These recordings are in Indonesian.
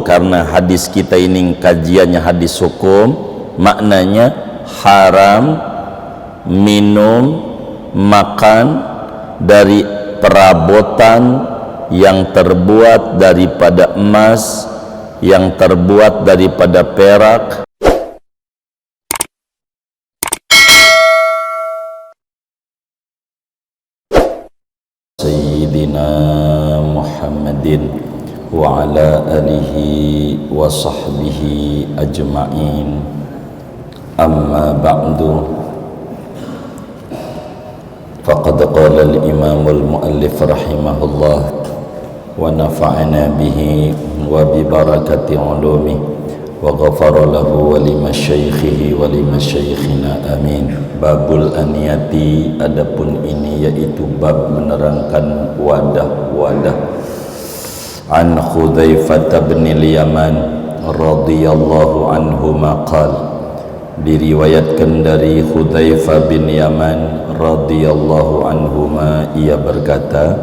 hukum, karena hadis kita ini kajiannya hadis hukum, maknanya haram minum, makan dari perabotan yang terbuat daripada emas, yang terbuat daripada perak, Sayyidina Muhammadin wa ala alihi wa sahbihi ajma'in. Amma ba'du, faqad qala al-imam al-muallif rahimahullah wa nafa'ana bihi wa bi barakati ulumi wa ghafara lahu wa limasyaikhihi wa limasyaikhina amin. Babul aniyati, adapun ini yaitu bab menerangkan wadah-wadah. An Hudzaifah bin al-Yaman radhiyallahu anhu maqal, diriwayatkan dari Hudzaifah bin Yaman radhiyallahu anhuma, ia berkata,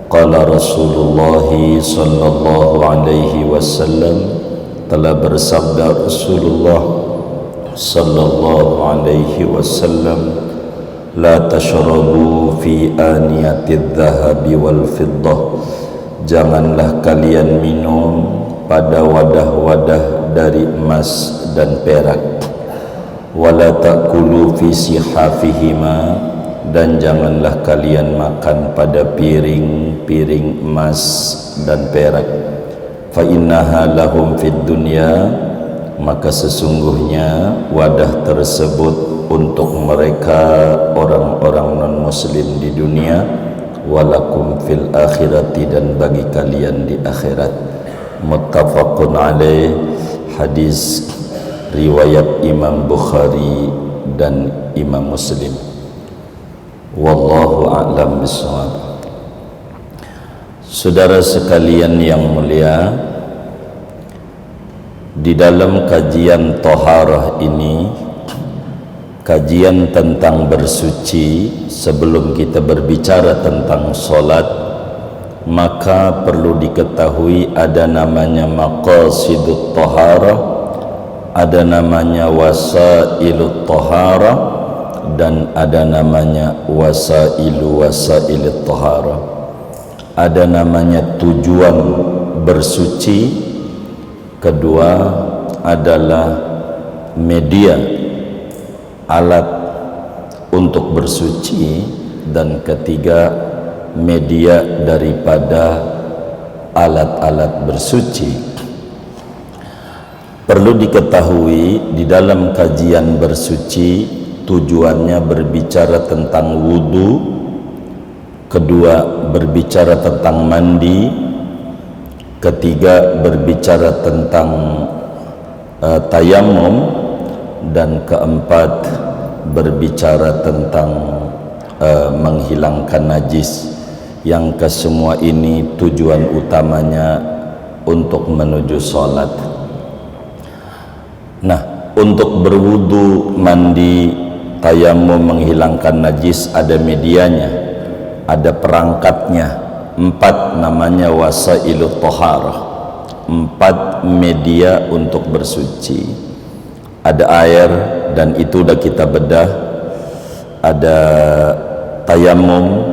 qala Rasulullah sallallahu alaihi wasallam, telah bersabda Rasulullah sallallahu alaihi wasallam, la tashrabu fi aniyatidz zahabi wal fiddah, janganlah kalian minum pada wadah-wadah dari emas dan perak, wala ta'kulu fi sihafihima, dan janganlah kalian makan pada piring-piring emas dan perak, fa innaha lahum fid dunya, maka sesungguhnya wadah tersebut untuk mereka orang-orang non-muslim di dunia, walakum fil akhirati, dan bagi kalian di akhirat. Muttafaqun alaih, hadis riwayat Imam Bukhari dan Imam Muslim. Wallahu a'lam bishawab. Saudara sekalian yang mulia, di dalam kajian taharah ini, kajian tentang bersuci, sebelum kita berbicara tentang solat, maka perlu diketahui ada namanya maqasidut taharah, ada namanya wasailut taharah, dan ada namanya wasailut taharah. Ada namanya tujuan bersuci, kedua adalah media, alat untuk bersuci, dan ketiga media daripada alat-alat bersuci. Perlu diketahui di dalam kajian bersuci, tujuannya berbicara tentang wudu, kedua berbicara tentang mandi, ketiga berbicara tentang tayamum, dan keempat berbicara tentang menghilangkan najis, yang kesemua ini tujuan utamanya untuk menuju sholat. Nah, untuk berwudu, mandi, tayamum, menghilangkan najis, ada medianya, ada perangkatnya. 4 namanya wasailut taharah, 4 media untuk bersuci. Ada air, dan itu udah kita bedah. Ada tayamum,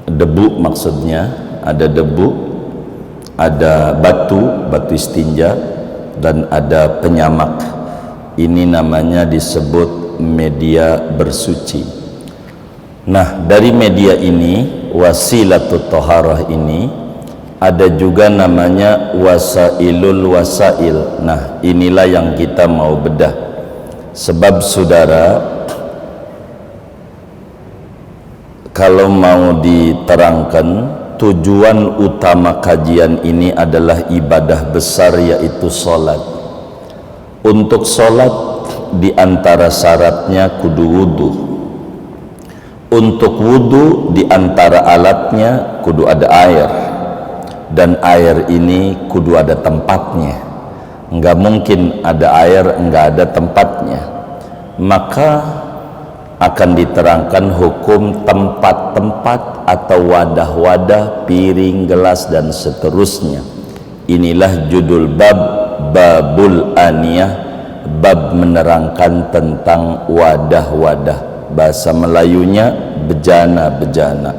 debu maksudnya, ada debu, ada batu istinja, dan ada penyamak. Ini namanya disebut media bersuci. Nah, dari media ini, wasilatut taharah ini, ada juga namanya wasailul wasail. Nah, inilah yang kita mau bedah. Sebab saudara, kalau mau diterangkan, tujuan utama kajian ini adalah ibadah besar, yaitu sholat. Untuk sholat, di antara syaratnya kudu wudu. Untuk wudu, di antara alatnya kudu ada air, dan air ini kudu ada tempatnya. Enggak mungkin ada air enggak ada tempatnya. Maka akan diterangkan hukum tempat-tempat atau wadah-wadah, piring, gelas, dan seterusnya. Inilah judul bab, babul aniyah, bab menerangkan tentang wadah-wadah. Bahasa Melayunya bejana-bejana.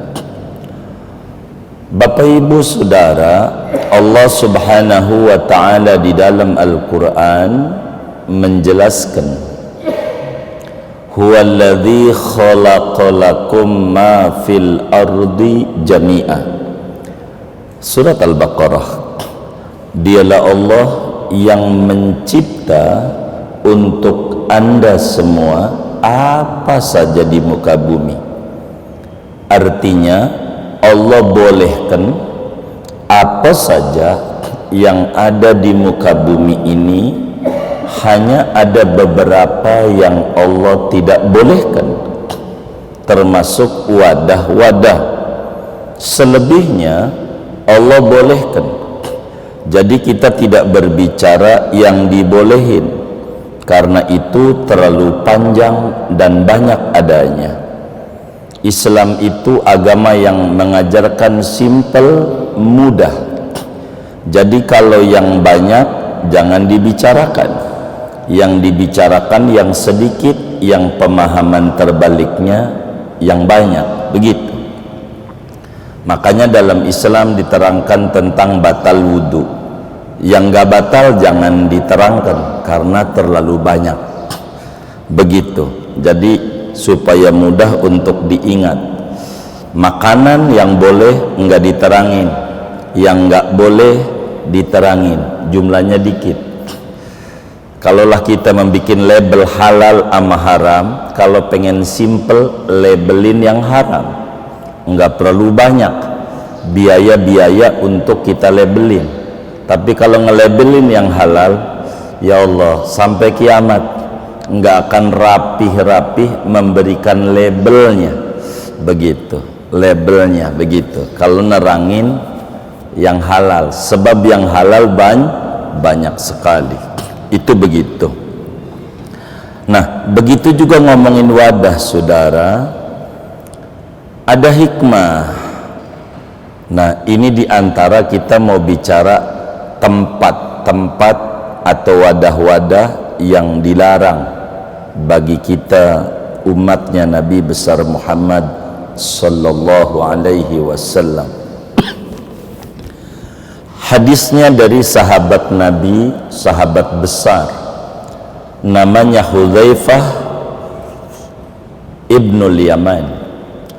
Bapak Ibu Saudara, Allah Subhanahu wa taala di dalam Al-Qur'an menjelaskan, huwallazi khalaqalakum ma fil ardi jami'a. Surat Al-Baqarah. Dialah Allah yang mencipta untuk Anda semua apa saja di muka bumi. Artinya Allah bolehkan apa saja yang ada di muka bumi ini, hanya ada beberapa yang Allah tidak bolehkan, termasuk wadah-wadah. Selebihnya Allah bolehkan. Jadi kita tidak berbicara yang dibolehin, karena itu terlalu panjang dan banyak adanya. Islam itu agama yang mengajarkan simple, mudah. Jadi kalau yang banyak jangan dibicarakan, yang dibicarakan yang sedikit, yang pemahaman terbaliknya yang banyak, begitu. Makanya dalam Islam diterangkan tentang batal wudhu. Yang gak batal jangan diterangkan karena terlalu banyak, begitu. Jadi supaya mudah untuk diingat. Makanan yang boleh enggak diterangin, yang enggak boleh diterangin, jumlahnya dikit. Kalaulah kita membuat label halal sama haram, kalau pengen simple, labelin yang haram. Enggak perlu banyak biaya-biaya untuk kita labelin. Tapi kalau ngelabelin yang halal, ya Allah, sampai kiamat enggak akan rapih-rapih memberikan labelnya. Begitu, labelnya begitu. Kalau nerangin yang halal, sebab yang halal banyak sekali. Itu begitu. Nah, begitu juga ngomongin wadah, saudara. Ada hikmah. Nah, ini diantara kita mau bicara tempat-tempat atau wadah-wadah yang dilarang bagi kita umatnya Nabi besar Muhammad sallallahu alaihi wasallam. Hadisnya dari sahabat Nabi, sahabat besar, namanya Hudzaifah ibnul Yaman.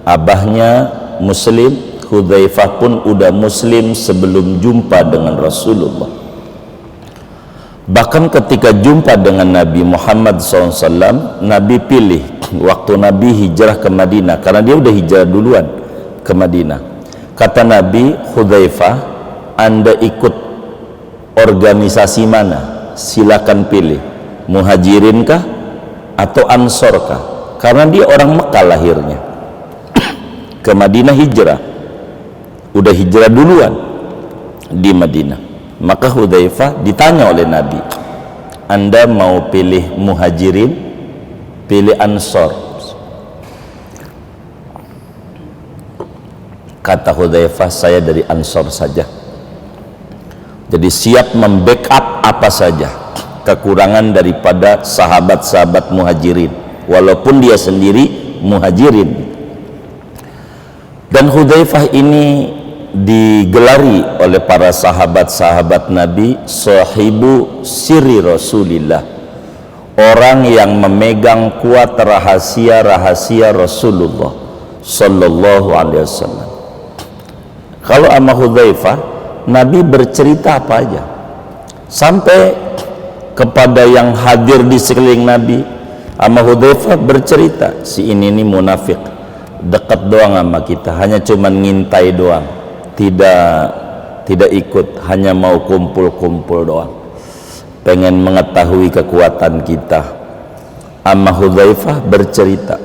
Abahnya Muslim, Hudzaifah pun udah Muslim sebelum jumpa dengan Rasulullah. Bahkan ketika jumpa dengan Nabi Muhammad SAW, Nabi pilih waktu Nabi hijrah ke Madinah, karena dia udah hijrah duluan ke Madinah. Kata Nabi, Hudzaifah, Anda ikut organisasi mana? Silakan pilih, Muhajirin kah atau Ansor kah? Karena dia orang Mekah lahirnya, ke Madinah hijrah, udah hijrah duluan di Madinah. Maka Hudzaifah ditanya oleh Nabi, Anda mau pilih Muhajirin, pilih Ansor? Kata Hudzaifah, saya dari Ansor saja. Jadi siap membackup apa saja kekurangan daripada sahabat-sahabat Muhajirin, walaupun dia sendiri Muhajirin. Dan Hudzaifah ini digelari oleh para sahabat-sahabat Nabi sahibu sirri Rasulillah, orang yang memegang kuat rahasia-rahasia Rasulullah sallallahu alaihi wasallam. Kalau sama Hudzaifah, Nabi bercerita apa aja, sampai kepada yang hadir di sekeliling Nabi. Sama Hudzaifah bercerita, si ini munafik, dekat doang sama kita, hanya cuman ngintai doang, tidak ikut, hanya mau kumpul-kumpul doang, pengen mengetahui kekuatan kita. Amma Hudzaifah bercerita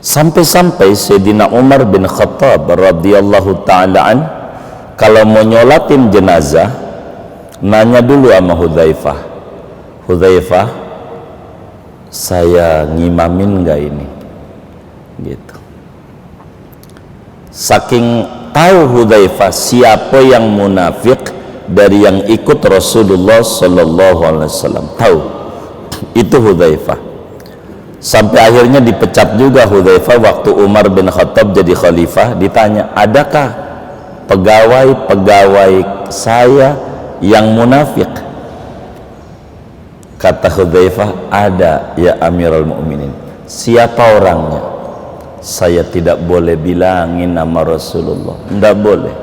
sampai-sampai Sayyidina Umar bin Khattab radhiyallahu ta'ala an kalau mau nyolatin jenazah nanya dulu sama Hudzaifah, Hudzaifah, saya ngimamin nggak ini? Gitu. Saking tahu Hudzaifah siapa yang munafik, dari yang ikut Rasulullah sallallahu alaihi wasallam. Tahu itu Hudzaifah. Sampai akhirnya dipecat juga Hudzaifah waktu Umar bin Khattab jadi khalifah. Ditanya, adakah pegawai-pegawai saya yang munafik? Kata Hudzaifah, ada ya Amirul Mukminin. Siapa orangnya? Saya tidak boleh bilangin nama Rasulullah, tidak boleh.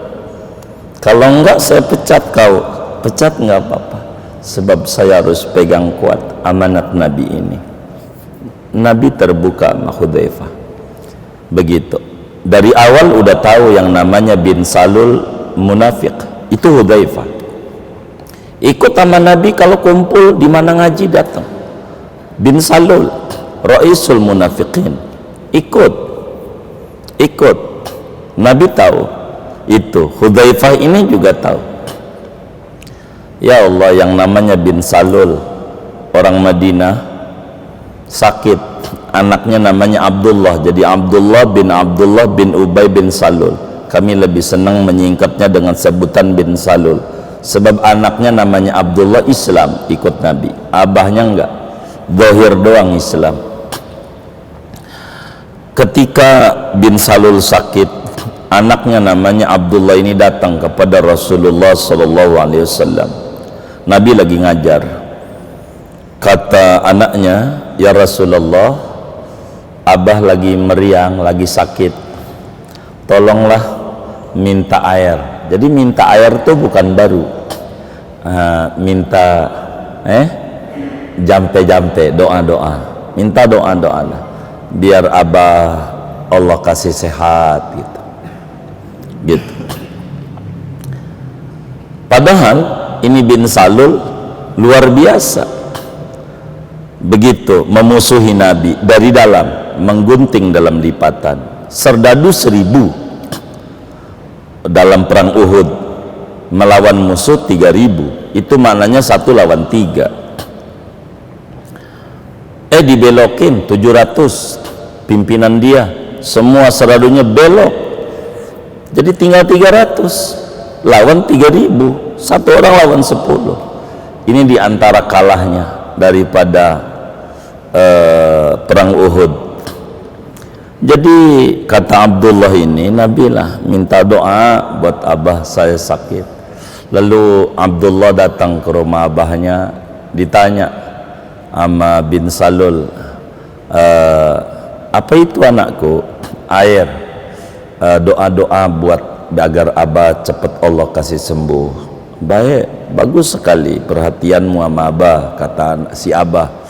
Kalau enggak saya pecat kau. Pecat enggak apa-apa, sebab saya harus pegang kuat amanat Nabi ini. Nabi terbuka sama Hudzaifah. Begitu. Dari awal udah tahu yang namanya bin Salul munafik. Itu Hudzaifah. Ikut sama Nabi kalau kumpul di mana ngaji datang. Bin Salul, Raisul Munafiqin. Ikut. Nabi tahu. Itu Hudzaifah ini juga tahu. Ya Allah, yang namanya bin Salul, orang Madinah, sakit, anaknya namanya Abdullah, jadi Abdullah bin Ubay bin Salul. Kami lebih senang menyingkatnya dengan sebutan bin Salul, sebab anaknya namanya Abdullah Islam, ikut Nabi, abahnya enggak, zahir doang Islam. Ketika bin Salul sakit, anaknya namanya Abdullah ini datang kepada Rasulullah sallallahu alaihi wasallam. Nabi lagi ngajar. Kata anaknya, ya Rasulullah, abah lagi meriang, lagi sakit, tolonglah minta air. Jadi minta air itu bukan baru, minta jampe-jampe, doa-doa, minta doa-doa lah, biar abah Allah kasih sehat gitu. Padahal ini bin Salul luar biasa, begitu memusuhi Nabi dari dalam, menggunting dalam lipatan, serdadu 1000 dalam perang Uhud, melawan musuh 3000, itu maknanya 1 lawan 3. Dibelokin 700 pimpinan dia, semua serdadunya belok, jadi tinggal 300 lawan 3000, 1 orang lawan 10. Ini diantara kalahnya daripada perang Uhud. Jadi kata Abdullah ini, Nabi lah minta doa buat abah saya sakit. Lalu Abdullah datang ke rumah abahnya, ditanya sama bin Salul, apa itu anakku? Air, doa-doa buat agar abah cepat Allah kasih sembuh. Baik, bagus sekali perhatianmu sama abah, kata si abah.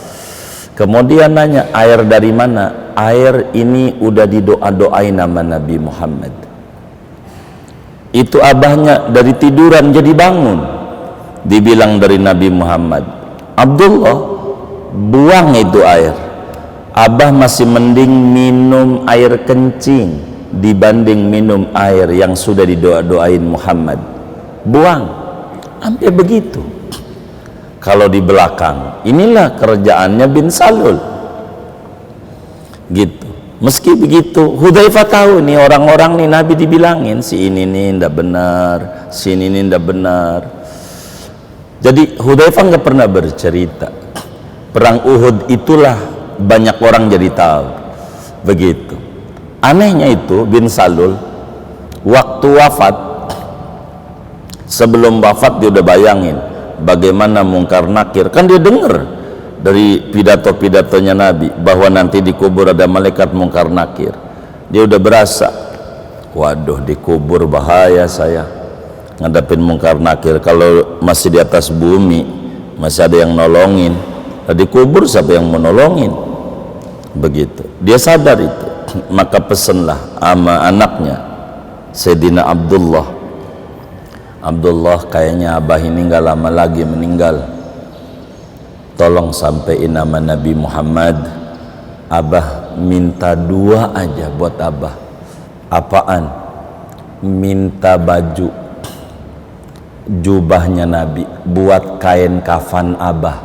Kemudian nanya, air dari mana? Air ini udah didoa-doain nama Nabi Muhammad. Itu abahnya dari tiduran jadi bangun, dibilang dari Nabi Muhammad, Abdullah, buang itu air. Abah masih mending minum air kencing dibanding minum air yang sudah didoa-doain Muhammad. Buang. Sampai begitu. Kalau di belakang, inilah kerjaannya bin Salul gitu. Meski begitu, Hudzaifah tahu nih orang-orang nih Nabi dibilangin, si ini nih ndak benar, si ini nih ndak benar. Jadi Hudzaifah nggak pernah bercerita. Perang Uhud itulah banyak orang jadi tahu. Begitu. Anehnya itu bin Salul waktu wafat, sebelum wafat dia udah bayangin bagaimana mungkar nakir, kan dia dengar dari pidato-pidatonya Nabi bahwa nanti dikubur ada malaikat mungkar nakir. Dia udah berasa, waduh dikubur bahaya saya ngadapin mungkar nakir. Kalau masih di atas bumi masih ada yang nolongin, dikubur siapa yang menolongin? Begitu dia sadar itu, maka pesenlah sama anaknya Sayyidina Abdullah, kayaknya abah ini nggak lama lagi meninggal, tolong sampaiin nama Nabi Muhammad, abah minta 2 aja buat abah. Apaan? Minta baju jubahnya Nabi buat kain kafan abah.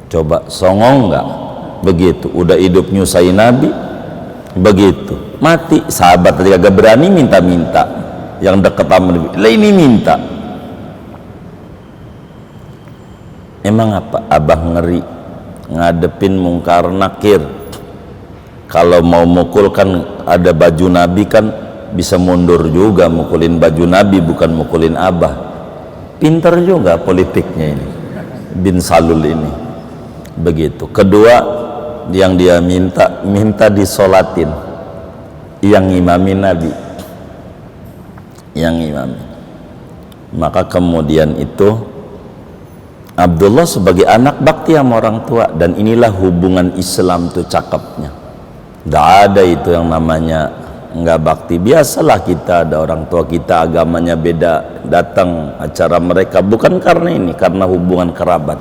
Coba songong nggak? Begitu udah hidup nyusahin Nabi, begitu mati sahabat tadi kagak berani minta-minta, yang dekat sama Nabi lah ini minta. Emang apa abah ngeri ngadepin mungkar nakir? Kalau mau mukul kan ada baju Nabi kan bisa mundur juga, mukulin baju Nabi bukan mukulin abah. Pinter juga politiknya ini bin Salul ini. Begitu. Kedua, yang dia minta disolatin, yang imamin Nabi, yang imami. Maka kemudian itu Abdullah sebagai anak bakti sama orang tua, dan inilah hubungan Islam tuh cakepnya. Tidak ada itu yang namanya nggak bakti. Biasalah kita ada orang tua kita agamanya beda, datang acara mereka bukan karena ini, karena hubungan kerabat.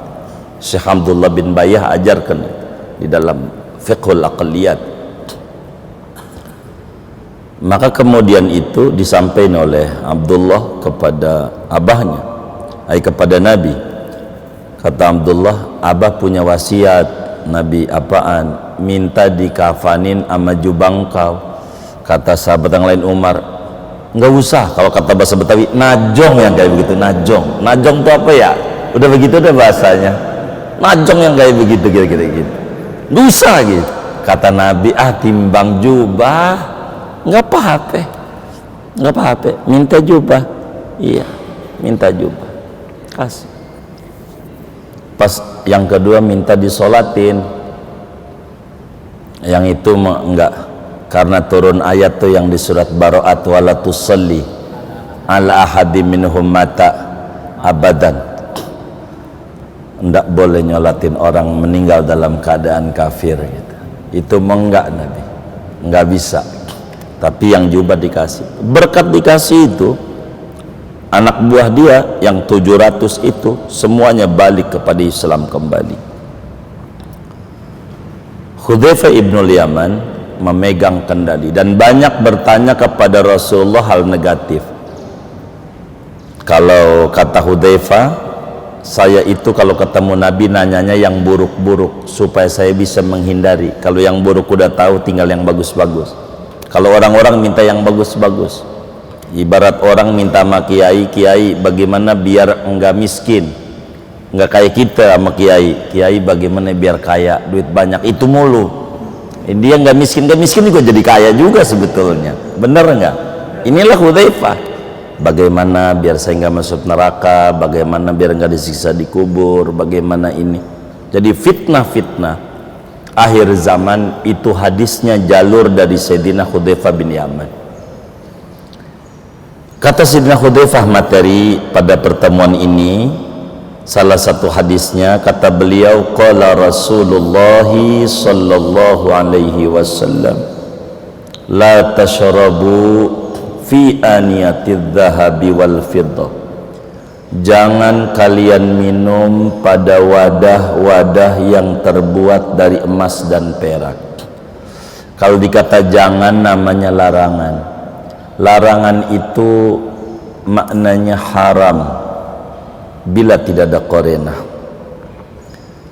Syekh Abdullah bin Bayah ajarkan di dalam Fiqhul Aqliyat. Maka kemudian itu disampaikan oleh Abdullah kepada abahnya, kepada Nabi. Kata Abdullah, abah punya wasiat. Nabi, apaan? Minta dikafanin sama jubang kau. Kata sahabat yang lain, Umar, nggak usah. Kalau kata bahasa Betawi, najong yang kayak begitu. Najong itu apa ya? Udah begitu udah bahasanya. Najong yang kayak begitu kira-kira gitu. Nggak usah gitu. Kata Nabi, timbang jubah, nggak apa-apa, nggak apa-apa. Minta jubah, iya, minta jubah, kasih. Pas yang kedua minta disolatin, yang itu enggak, karena turun ayat tuh yang di surat Bara'at, wala tusalli ala ahadi minhum mata abadan. Enggak boleh nyolatin orang meninggal dalam keadaan kafir gitu. Itu enggak, Nabi enggak bisa. Tapi yang jubah dikasih, berkat dikasih itu, anak buah dia yang 700 itu semuanya balik kepada Islam kembali. Hudzaifah ibnul Yaman memegang kendali dan banyak bertanya kepada Rasulullah hal negatif. Kalau kata Hudzaifah, saya itu kalau ketemu Nabi nanyanya yang buruk-buruk supaya saya bisa menghindari. Kalau yang buruk udah tahu, tinggal yang bagus-bagus. Kalau orang-orang minta yang bagus-bagus, ibarat orang minta sama kiai, bagaimana biar enggak miskin, enggak kayak kita sama kiai, bagaimana biar kaya, duit banyak, itu mulu. Dia enggak miskin juga jadi kaya juga sebetulnya, bener enggak? Inilah Hudzaifah, bagaimana biar saya enggak masuk neraka, bagaimana biar enggak disiksa di kubur, bagaimana ini. Jadi fitnah akhir zaman itu hadisnya jalur dari Sayyidina Hudzaifah bin Yaman. Kata Sayyidina Hudzaifah materi pada pertemuan ini, salah satu hadisnya kata beliau, qala Rasulullah sallallahu alaihi wasallam, la tashrabu fi aniyatidz dzahabi wal fiddah. Jangan kalian minum pada wadah-wadah yang terbuat dari emas dan perak. Kalau dikata jangan namanya larangan. Larangan itu maknanya haram bila tidak ada qarinah.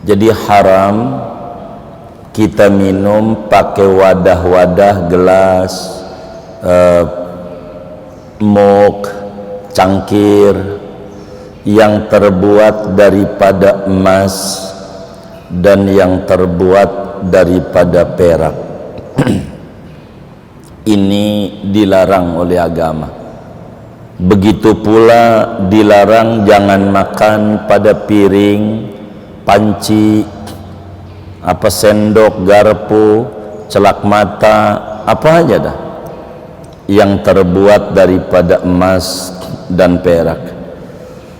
Jadi haram kita minum pakai wadah-wadah gelas, mug, cangkir yang terbuat daripada emas dan yang terbuat daripada perak. Ini dilarang oleh agama. Begitu pula dilarang jangan makan pada piring, panci, sendok, garpu, celak mata, apa aja dah yang terbuat daripada emas dan perak.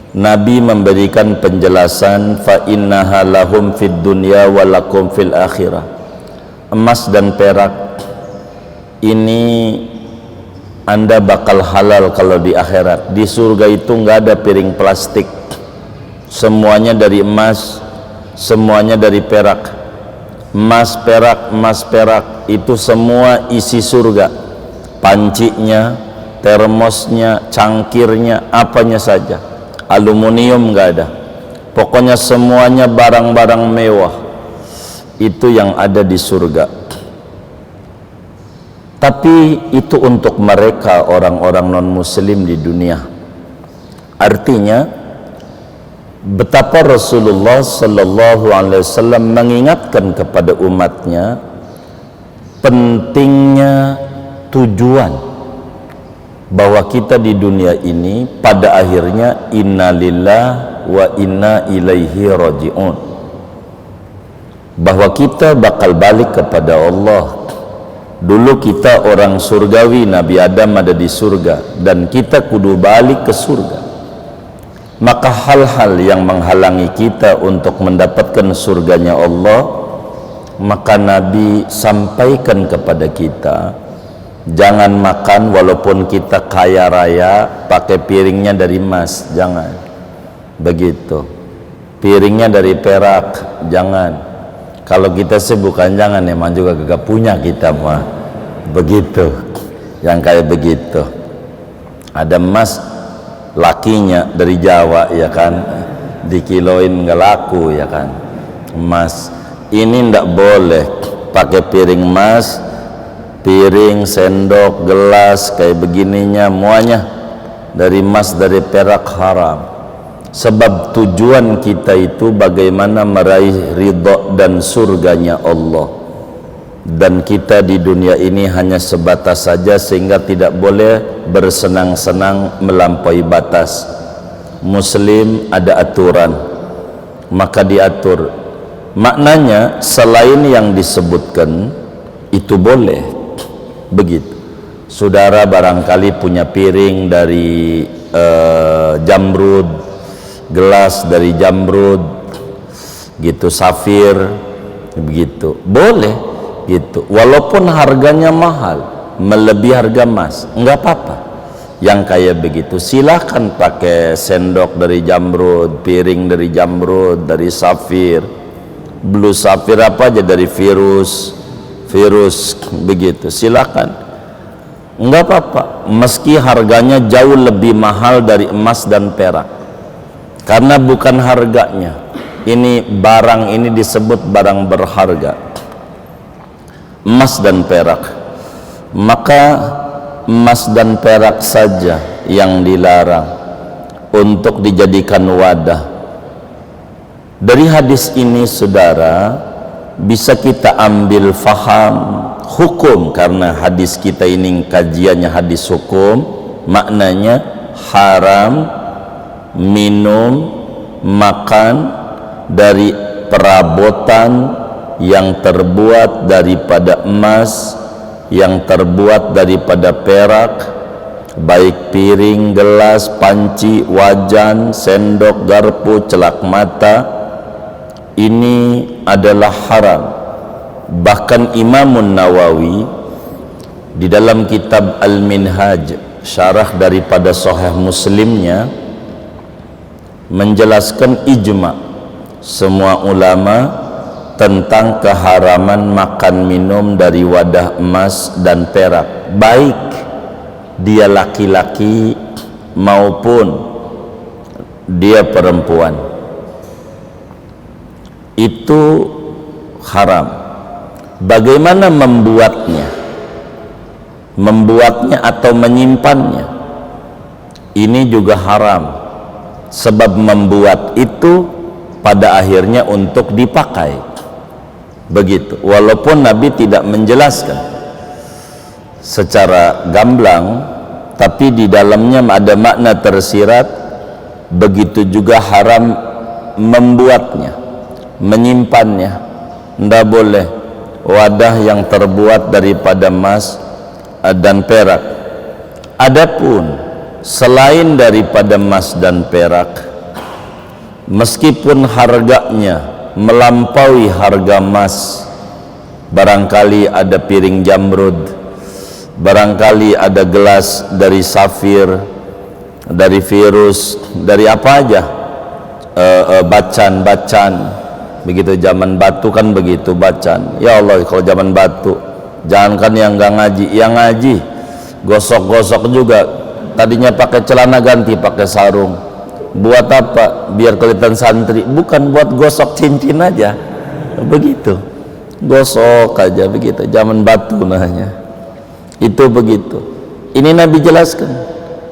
Nabi memberikan penjelasan, fa innaha lahum fid dunya wa lakum fil akhirah. Emas dan perak ini Anda bakal halal kalau di akhirat. Di surga itu nggak ada piring plastik, semuanya dari emas, semuanya dari perak. Emas perak itu semua isi surga, pancinya, termosnya, cangkirnya, apanya saja. Aluminium nggak ada, pokoknya semuanya barang-barang mewah itu yang ada di surga. Tapi itu untuk mereka orang-orang non muslim di dunia. Artinya betapa Rasulullah sallallahu alaihi wasallam mengingatkan kepada umatnya pentingnya tujuan, bahwa kita di dunia ini pada akhirnya innalillah wa inna ilaihi raji'un, bahwa kita bakal balik kepada Allah. Dulu kita orang surgawi, Nabi Adam ada di surga dan kita kudu balik ke surga. Maka hal-hal yang menghalangi kita untuk mendapatkan surganya Allah, maka Nabi sampaikan kepada kita, jangan makan walaupun kita kaya raya pakai piringnya dari emas, jangan begitu. Piringnya dari perak, jangan. Kalau kita sih bukan jangan, emang juga gak punya kita mah begitu, yang kayak begitu. Ada emas lakinya dari Jawa ya kan, dikiloin nggak laku ya kan emas. Ini ndak boleh pakai piring emas, piring, sendok, gelas kayak begininya muanya dari emas, dari perak, haram. Sebab tujuan kita itu bagaimana meraih ridha dan surganya Allah, dan kita di dunia ini hanya sebatas saja, sehingga tidak boleh bersenang-senang melampaui batas. Muslim ada aturan, maka diatur. Maknanya selain yang disebutkan itu boleh begitu. Saudara barangkali punya piring dari jamrud, gelas dari jamrud gitu, safir begitu, boleh gitu, walaupun harganya mahal melebihi harga emas, enggak apa-apa. Yang kayak begitu silahkan pakai sendok dari jamrud, piring dari jamrud, dari safir, blue safir apa aja, dari virus begitu, silahkan, enggak apa-apa, meski harganya jauh lebih mahal dari emas dan perak. Karena bukan harganya, ini barang ini disebut barang berharga, emas dan perak. Maka emas dan perak saja yang dilarang untuk dijadikan wadah. Dari hadis ini saudara bisa kita ambil faham hukum, karena hadis kita ini kajiannya hadis hukum, maknanya haram minum, makan dari perabotan yang terbuat daripada emas, yang terbuat daripada perak, baik piring, gelas, panci, wajan, sendok, garpu, celak mata, ini adalah haram. Bahkan Imamun Nawawi di dalam kitab Al-Minhaj, syarah daripada Sahih Muslimnya, menjelaskan ijma semua ulama tentang keharaman makan minum dari wadah emas dan perak, baik dia laki-laki maupun dia perempuan, itu haram. Bagaimana membuatnya atau menyimpannya, ini juga haram. Sebab membuat itu pada akhirnya untuk dipakai begitu, walaupun Nabi tidak menjelaskan secara gamblang, tapi di dalamnya ada makna tersirat. Begitu juga haram membuatnya, menyimpannya, tidak boleh wadah yang terbuat daripada emas dan perak. Adapun selain daripada emas dan perak, meskipun harganya melampaui harga emas, barangkali ada piring jamrud, barangkali ada gelas dari safir, dari virus, dari apa aja, bacan begitu. Zaman batu kan begitu, bacan. Ya Allah, kalau zaman batu, jangankan yang nggak ngaji, yang ngaji gosok-gosok juga. Tadinya pakai celana ganti pakai sarung. Buat apa? Biar kelihatan santri, bukan buat gosok cincin aja begitu, gosok aja begitu. Zaman batu namanya itu begitu. Ini Nabi jelaskan,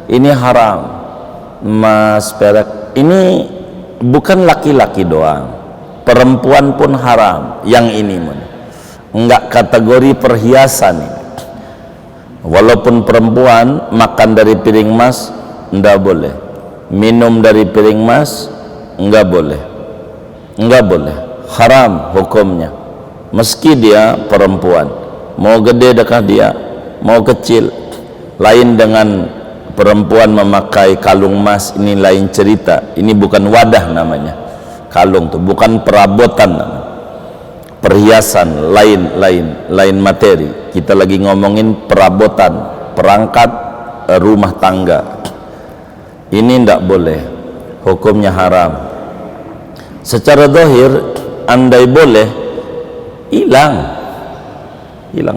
ini haram. Emas, perak ini bukan laki-laki doang, perempuan pun haram. Yang ini enggak kategori perhiasan ini. Walaupun perempuan makan dari piring emas enggak boleh, minum dari piring emas enggak boleh, haram hukumnya. Meski dia perempuan, mau gede dekat dia, mau kecil. Lain dengan perempuan memakai kalung emas, ini lain cerita. Ini bukan wadah namanya, kalung tuh bukan perabotan namanya. Perhiasan lain materi. Kita lagi ngomongin perabotan, perangkat rumah tangga. Ini tidak boleh, hukumnya haram. Secara zahir andai boleh, hilang,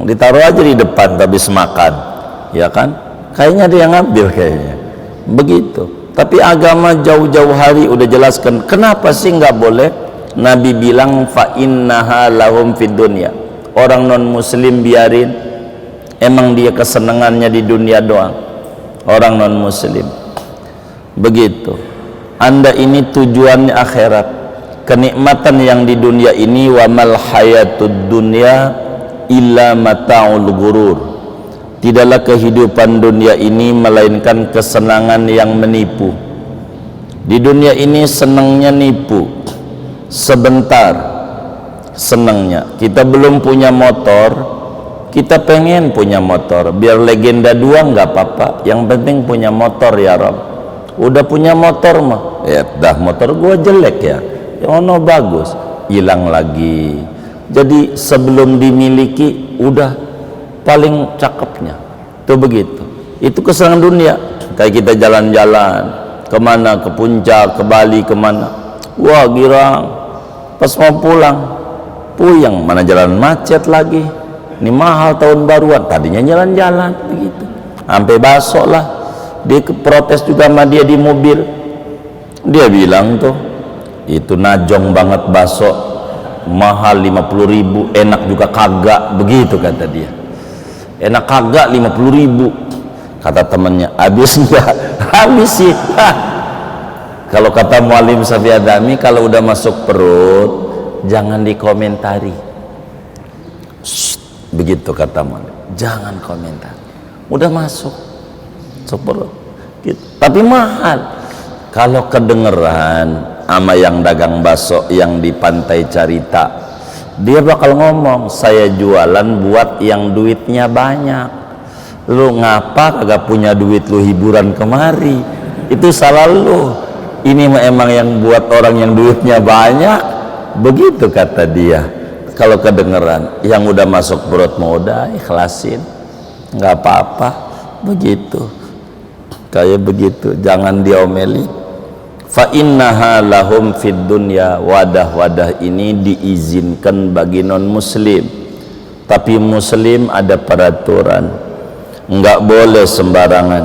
ditaruh aja di depan habis makan, ya kan? Kayaknya dia ngambil kayaknya, begitu. Tapi agama jauh-jauh hari udah jelaskan kenapa sih nggak boleh. Nabi bilang fa innaha lahum fid dunya. Orang non muslim biarin, emang dia kesenangannya di dunia doang. Orang non muslim begitu. Anda ini tujuannya akhirat. Kenikmatan yang di dunia ini, wa mal hayatud dunya illa mata'ul ghurur. Tidaklah kehidupan dunia ini melainkan kesenangan yang menipu. Di dunia ini senangnya nipu, sebentar senangnya. Kita belum punya motor, kita pengen punya motor, biar legenda dua nggak apa-apa, yang penting punya motor ya Rob. Udah punya motor mah, ya dah motor gua jelek ya, ono bagus, hilang lagi. Jadi sebelum dimiliki udah paling cakepnya tuh begitu. Itu kesenangan dunia. Kayak kita jalan-jalan kemana, ke puncak, ke Bali, kemana, wah girang, pas mau pulang puyeng, mana jalan macet lagi, ini mahal tahun baruan, tadinya jalan-jalan begitu, sampai basok lah. Dia protes juga sama dia di mobil, dia bilang tuh itu najong banget bakso, mahal 50.000, enak juga kagak, begitu kata dia. Enak kagak 50.000, kata temennya. Habis enggak? Habis sih. Kalau kata Muallim Safi Adami, kalau udah masuk perut jangan dikomentari. Begitu kata Muallim, jangan komentar, udah masuk perut gitu. Tapi mahal. Kalau kedengeran sama yang dagang bakso yang di Pantai Carita, dia bakal ngomong, saya jualan buat yang duitnya banyak. Lu ngapa kagak punya duit lu hiburan kemari? Itu salah lu. Ini emang yang buat orang yang duitnya banyak. Begitu kata dia. Kalau kedengeran, yang udah masuk perut mau udah ikhlasin, nggak apa-apa. Begitu, kayak begitu, jangan diomeli. Fa innaha lahum fid dunya, wadah-wadah ini diizinkan bagi non muslim, tapi muslim ada peraturan, nggak boleh sembarangan.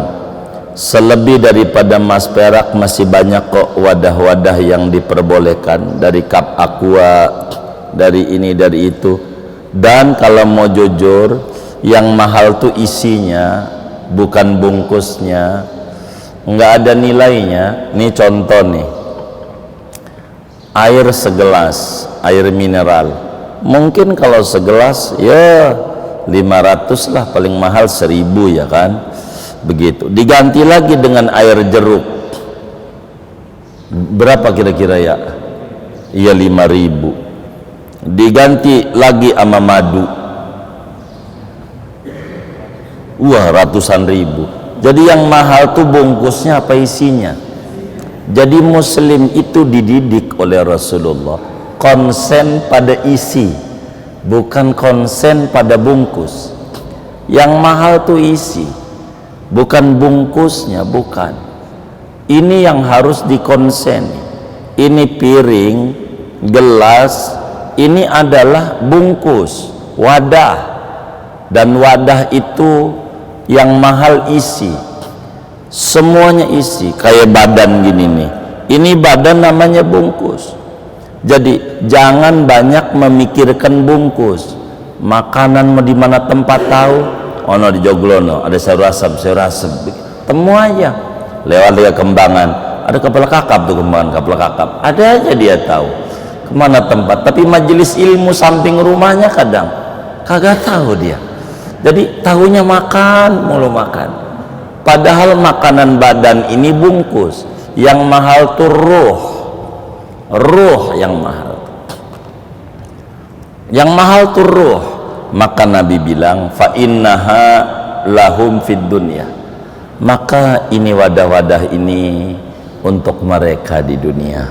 Selebih daripada emas perak masih banyak kok wadah-wadah yang diperbolehkan, dari cup aqua, dari ini dari itu. Dan kalau mau jujur, yang mahal tuh isinya, bukan bungkusnya. Nggak ada nilainya. Nih contoh nih, air segelas, air mineral, mungkin kalau segelas ya 500 lah, paling mahal 1000 ya kan, begitu. Diganti lagi dengan air jeruk, berapa kira-kira ya? Iya 5.000. Diganti lagi sama madu, wah ratusan ribu. Jadi yang mahal tuh bungkusnya apa isinya. Jadi muslim itu dididik oleh Rasulullah konsen pada isi, bukan konsen pada bungkus. Yang mahal tuh isi, bukan bungkusnya, bukan. Ini yang harus dikonsen. Ini piring, gelas, ini adalah bungkus, wadah. Dan wadah itu yang mahal isi, semuanya isi. Kayak badan gini nih, ini badan namanya bungkus. Jadi jangan banyak memikirkan bungkus. Makanan mau di mana tempat tahu? Ono di Joglono ada sayur asem, temu aja lewat dia Kembangan, ada kepala kakap tuh, kemana kepala kakap, ada aja dia tahu kemana tempat. Tapi majelis ilmu samping rumahnya kadang kagak tahu dia. Jadi tahunya makan mulu makan, padahal makanan badan ini bungkus. Yang mahal tuh ruh yang mahal. Yang mahal tuh ruh. Maka Nabi bilang, fa innaha lahum fid dunya, maka ini wadah-wadah ini untuk mereka di dunia,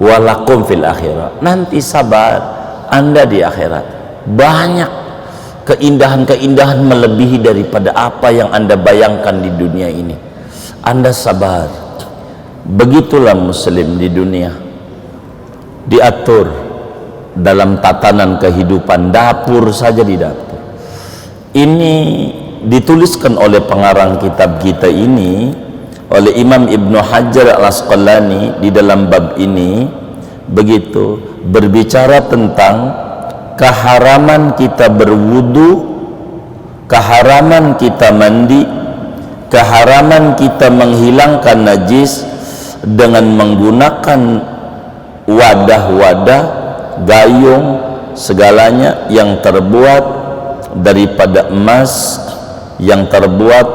walakum fil akhirat, nanti sabar Anda di akhirat. Banyak keindahan-keindahan melebihi daripada apa yang Anda bayangkan di dunia ini. Anda sabar. Begitulah muslim di dunia, diatur dalam tatanan kehidupan. Dapur saja di dapur ini dituliskan oleh pengarang kitab kita ini, oleh Imam Ibnu Hajar Al-Asqalani di dalam bab ini. Begitu berbicara tentang keharaman kita berwudu, keharaman kita mandi, keharaman kita menghilangkan najis dengan menggunakan wadah-wadah, gayung, segalanya yang terbuat daripada emas, yang terbuat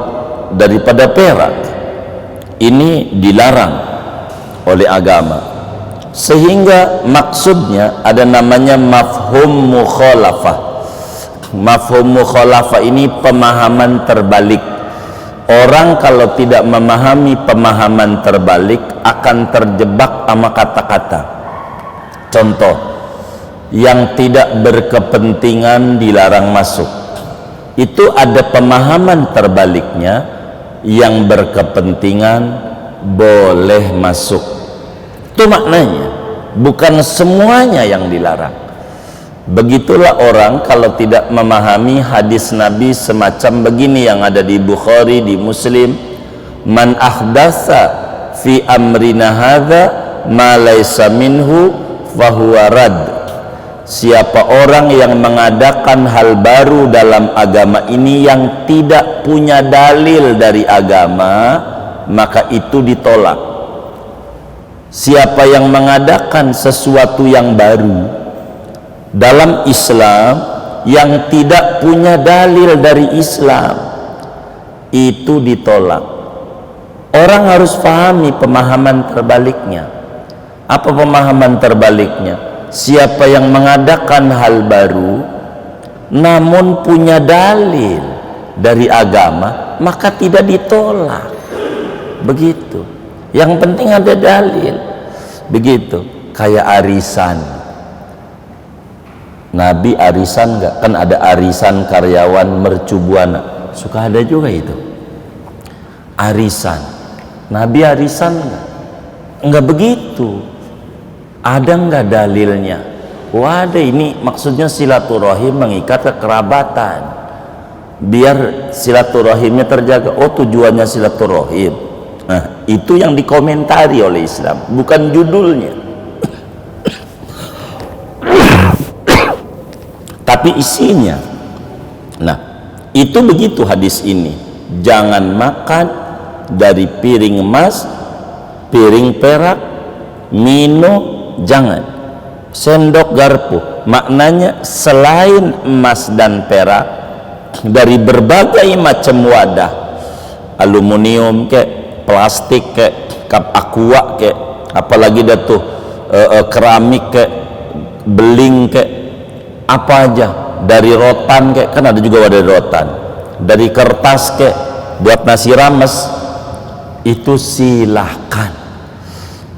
daripada perak. Ini dilarang oleh agama, sehingga maksudnya ada namanya mafhum mukhalafah. Mafhum mukhalafah ini pemahaman terbalik. Orang kalau tidak memahami pemahaman terbalik akan terjebak sama kata-kata. Contoh, yang tidak berkepentingan dilarang masuk. Itu ada pemahaman terbaliknya, yang berkepentingan boleh masuk. Itu maknanya, bukan semuanya yang dilarang. Begitulah orang kalau tidak memahami hadis Nabi semacam begini yang ada di Bukhari, di Muslim, man ahdatsa fi amrina hadza ma laysa minhu fahuwa rad. Siapa orang yang mengadakan hal baru dalam agama ini yang tidak punya dalil dari agama, maka itu ditolak. Siapa yang mengadakan sesuatu yang baru dalam Islam yang tidak punya dalil dari Islam, itu ditolak. Orang harus pahami pemahaman terbaliknya. Apa pemahaman terbaliknya? Siapa yang mengadakan hal baru namun punya dalil dari agama, maka tidak ditolak. Begitu. Yang penting ada dalil. Begitu. Kayak arisan. Nabi arisan enggak? Kan ada arisan karyawan mercubuana. Suka ada juga itu. Arisan. Nabi arisan enggak? Enggak begitu. Ada enggak dalilnya? Wah, ada. Ini maksudnya silaturahim, mengikat kekerabatan. Biar silaturahimnya terjaga. Oh, tujuannya silaturahim. Nah, itu yang dikomentari oleh Islam, bukan judulnya. Tapi isinya. Nah, itu begitu hadis ini. Jangan makan dari piring emas, piring perak, minum jangan. Sendok garpu, maknanya selain emas dan perak, dari berbagai macam wadah, aluminium kek, plastik kek, kap aqua kek, apalagi dah tuh keramik kek, beling kek, apa aja, dari rotan kek, kan ada juga wadah rotan, dari kertas kek buat nasi rames, itu silahkan.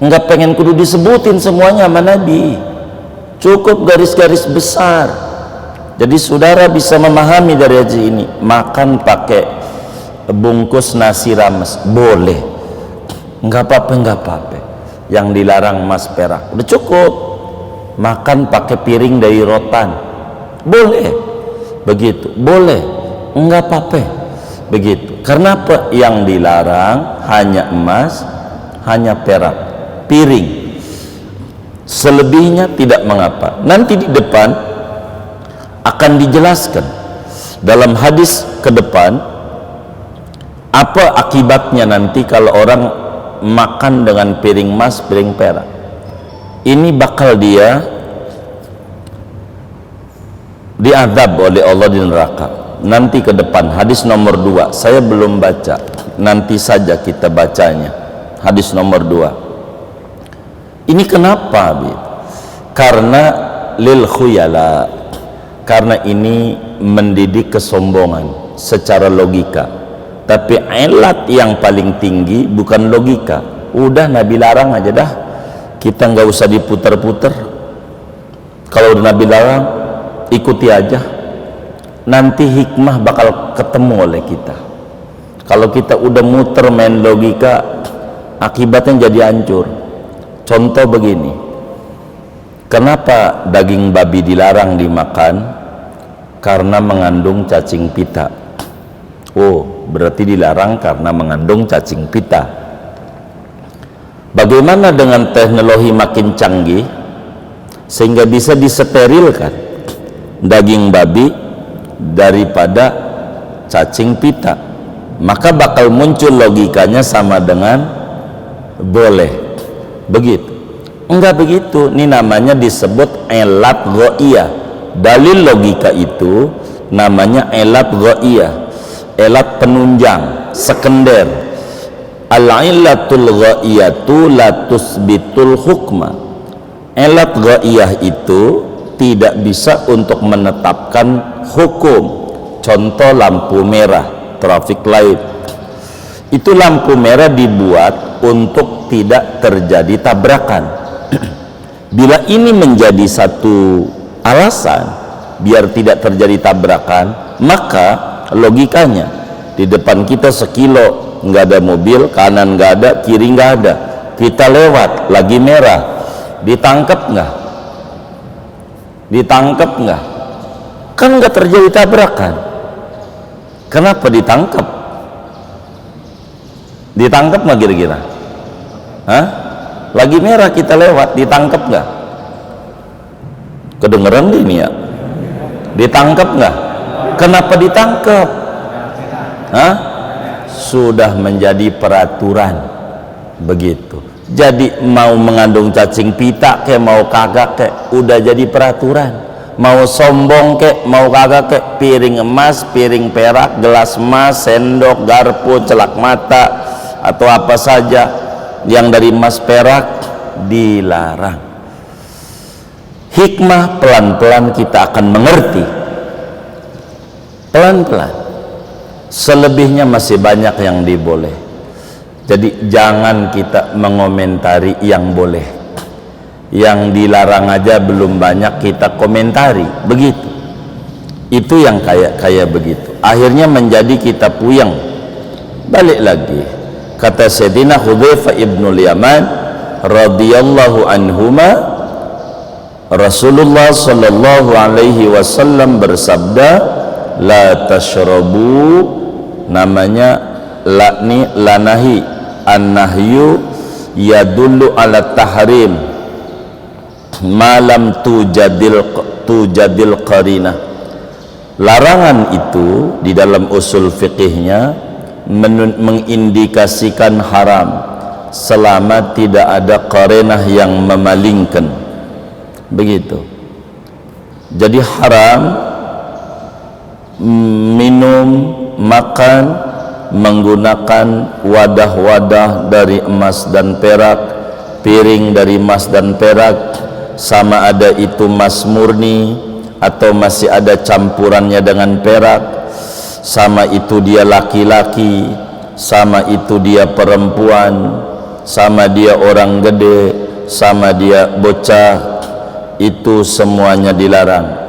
Enggak pengen kudu disebutin semuanya sama Nabi, cukup garis-garis besar. Jadi saudara bisa memahami dari hadis ini. Makan pakai bungkus nasi rames boleh, enggak apa-apa, enggak apa-apa. Yang dilarang emas perak, udah cukup. Makan pakai piring dari rotan boleh, begitu, boleh, enggak apa-apa, begitu. Karena apa? Yang dilarang hanya emas, hanya perak, piring. Selebihnya tidak mengapa. Nanti di depan akan dijelaskan dalam hadis ke depan apa akibatnya nanti kalau orang makan dengan piring emas, piring perak, ini bakal dia diazab oleh Allah di neraka nanti ke depan. Hadis nomor 2 saya belum baca, nanti saja kita bacanya. Hadis nomor 2 ini kenapa? Karena lil khuyala, karena ini mendidik kesombongan secara logika. Tapi ilat yang paling tinggi bukan logika, udah Nabi larang aja dah, kita nggak usah diputer-puter. Kalau udah Nabi larang, ikuti aja, nanti hikmah bakal ketemu oleh kita. Kalau kita udah muter main logika, akibatnya jadi hancur. Contoh begini, kenapa daging babi dilarang dimakan? Karena mengandung cacing pita. Oh, berarti dilarang karena mengandung cacing pita. Bagaimana dengan teknologi makin canggih sehingga bisa disterilkan daging babi daripada cacing pita? Maka bakal muncul logikanya sama dengan boleh. Begitu? Enggak begitu. Ini namanya disebut elat ghaiyah. Dalil logika itu namanya elat ghaiyah, elat penunjang, sekunder. Al-illatul ghaiyatu la tusbitul hukma. Elat ghaiyah itu tidak bisa untuk menetapkan hukum. Contoh lampu merah, traffic light. Itu lampu merah dibuat untuk tidak terjadi tabrakan. Bila ini menjadi satu alasan biar tidak terjadi tabrakan, maka logikanya di depan kita sekilo nggak ada mobil, kanan nggak ada, kiri nggak ada, kita lewat lagi merah, ditangkap nggak? Ditangkap nggak? Kan nggak terjadi tabrakan. Kenapa ditangkap? Ditangkap nggak kira-kira? Hah? Lagi merah kita lewat, ditangkap nggak? Kedengeran ini ya? Ditangkap nggak? Kenapa ditangkap? Hah? Sudah menjadi peraturan begitu. Jadi mau mengandung cacing pita kayak mau kagak kayak udah jadi peraturan. Mau sombong kayak mau kagak kayak, piring emas, piring perak, gelas emas, sendok, garpu, celak mata atau apa saja yang dari emas perak dilarang. Hikmah pelan-pelan kita akan mengerti, pelan-pelan. Selebihnya masih banyak yang diboleh. Jadi jangan kita mengomentari yang boleh, yang dilarang aja belum banyak kita komentari. Begitu, itu yang kayak begitu, akhirnya menjadi kita puyeng. Balik lagi, kata Sayyidina Hudzaifah ibnul Yaman radhiyallahu anhuma, Rasulullah sallallahu alaihi wasallam bersabda, la tashrabu, namanya lakni lanahi, an-nahyu yadullu ala tahrim malam tujadil qarinah. Larangan itu di dalam usul fikihnya mengindikasikan haram selama tidak ada qarinah yang memalingkan. Begitu. Jadi haram minum, makan menggunakan wadah-wadah dari emas dan perak, piring dari emas dan perak, sama ada itu emas murni atau masih ada campurannya dengan perak, sama itu dia laki-laki, sama itu dia perempuan, sama dia orang gede, sama dia bocah, itu semuanya dilarang.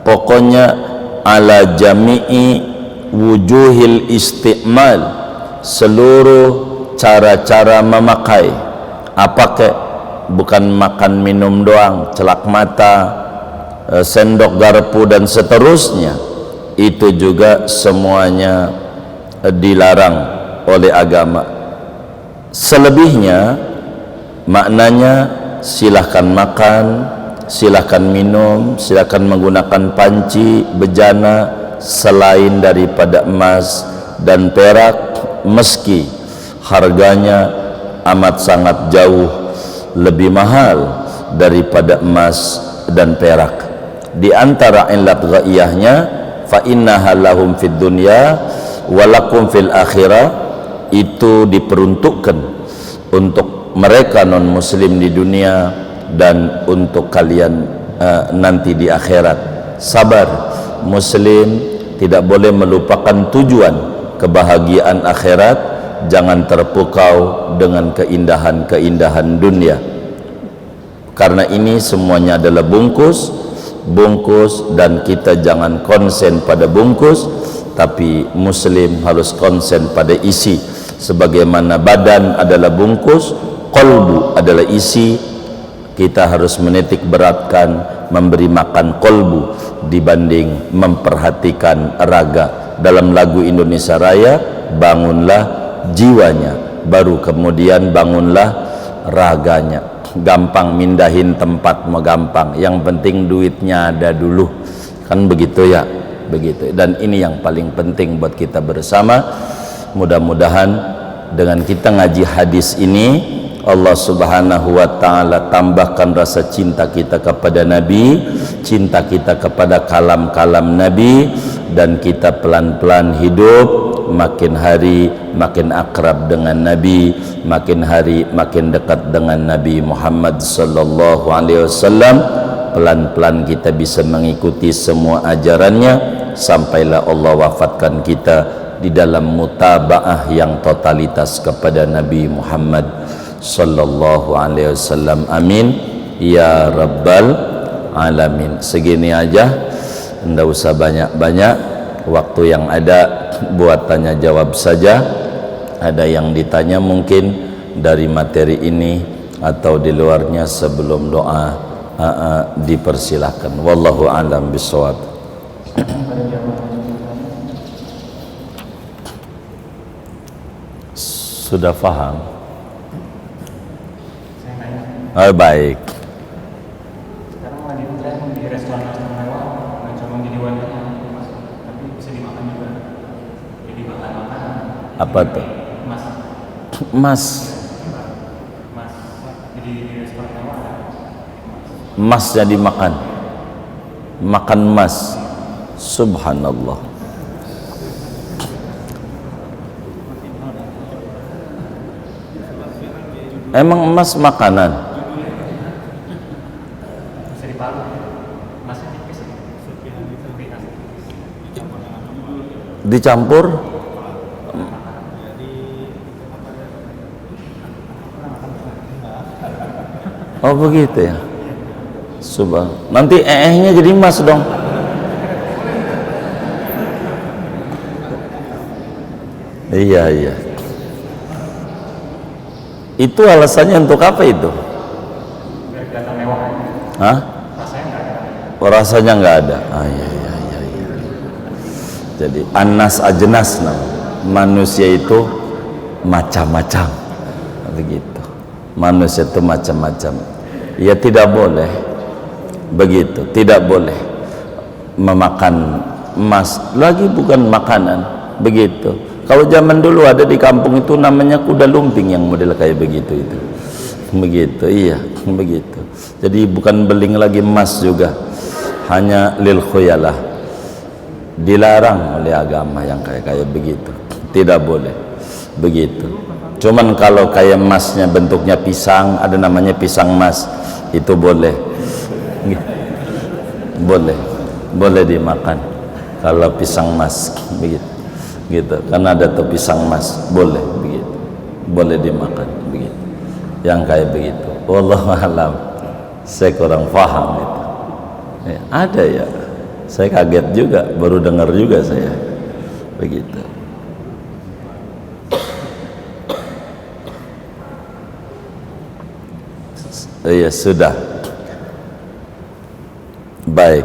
Pokoknya ala jami'i wujuhil isti'mal, seluruh cara-cara memakai. Apa kek? Bukan makan minum doang, celak mata, sendok garpu dan seterusnya, itu juga semuanya dilarang oleh agama. Selebihnya maknanya silahkan makan, silahkan minum, silahkan menggunakan panci, bejana selain daripada emas dan perak, meski harganya amat sangat jauh lebih mahal daripada emas dan perak. Di antara illat ghaiyahnya, fa innaha lahum fid dunya wa lakum fil akhirah, itu diperuntukkan untuk mereka non muslim di dunia dan untuk kalian nanti di akhirat. Sabar, muslim tidak boleh melupakan tujuan kebahagiaan akhirat, jangan terpukau dengan keindahan-keindahan dunia, karena ini semuanya adalah bungkus, dan kita jangan konsen pada bungkus, tapi muslim harus konsen pada isi. Sebagaimana badan adalah bungkus, qalbu adalah isi, kita harus menitik beratkan memberi makan qalbu dibanding memperhatikan raga. Dalam lagu Indonesia Raya, bangunlah jiwanya, baru kemudian bangunlah raganya. Gampang mindahin tempat mah gampang, yang penting duitnya ada dulu, kan begitu ya, begitu. Dan ini yang paling penting buat kita bersama. Mudah-mudahan dengan kita ngaji hadis ini, Allah Subhanahu wa ta'ala tambahkan rasa cinta kita kepada Nabi, cinta kita kepada kalam-kalam Nabi, dan kita pelan-pelan hidup makin hari makin akrab dengan Nabi, makin hari makin dekat dengan Nabi Muhammad sallallahu alaihi wasallam. Pelan-pelan kita bisa mengikuti semua ajarannya sampailah Allah wafatkan kita di dalam mutabaah yang totalitas kepada Nabi Muhammad sallallahu alaihi wasallam. Amin ya rabbal alamin. Segini aja, enggak usah banyak-banyak. Waktu yang ada buat tanya jawab saja. Ada yang ditanya mungkin dari materi ini atau di luarnya, sebelum doa dipersilahkan. Wallahu a'lam bishawab. Sudah paham? Oh, baik. Sekarang lagi tren di restoran mewah, nggak cuma jadi wadahnya, tapi bisa dimakan juga. Jadi makan-makan. Apa tuh? Emas. Emas. Emas. Jadi di restoran mewah. Emas jadi makan. Makan emas. Subhanallah. Emang emas makanan? Bisa dipalu. Emasnya tipis. Dicampur? Oh begitu ya. Subhan. Nanti nya jadi emas dong. Iya iya. Itu alasannya untuk apa itu? Biar kelihatan mewah. Hah? Rasanya nggak ada. Oh, rasanya nggak ada. Ah iya iya iya. Iya. Jadi anas ajenas manusia itu macam-macam. Begitu. Manusia itu macam-macam. Ya tidak boleh begitu. Tidak boleh memakan emas. Lagi bukan makanan. Begitu. Kalau zaman dulu ada di kampung itu namanya kuda lumping yang model kayak begitu itu. Begitu, iya, begitu. Jadi bukan beling lagi emas juga. Hanya lil khuyalah. Dilarang oleh agama yang kayak begitu. Tidak boleh. Begitu. Cuman kalau kayak emasnya bentuknya pisang, ada namanya pisang emas, itu boleh. Boleh. Boleh dimakan. Kalau pisang emas begitu. Gitu, karena ada tuh pisang emas, boleh begitu, boleh dimakan begitu, yang kayak begitu. Wallahu a'lam. Saya kurang paham itu. Ya, ada ya, saya kaget juga, baru dengar juga saya begitu. Ya sudah, baik,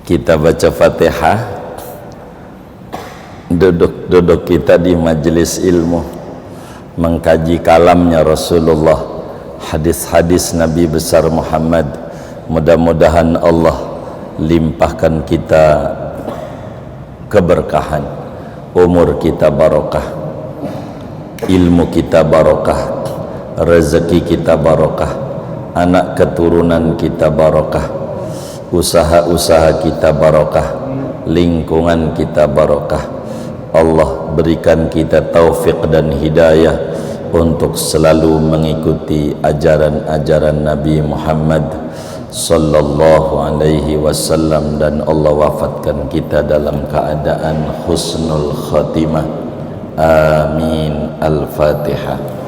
kita baca Fatihah. Duduk kita di majelis ilmu, mengkaji kalamnya Rasulullah, hadis-hadis Nabi besar Muhammad. Mudah-mudahan Allah limpahkan kita keberkahan, umur kita barokah, ilmu kita barokah, rezeki kita barokah, anak keturunan kita barokah, usaha-usaha kita barokah, lingkungan kita barokah. Allah berikan kita taufik dan hidayah untuk selalu mengikuti ajaran-ajaran Nabi Muhammad sallallahu alaihi wasallam, dan Allah wafatkan kita dalam keadaan husnul khatimah. Amin. Al-Fatihah.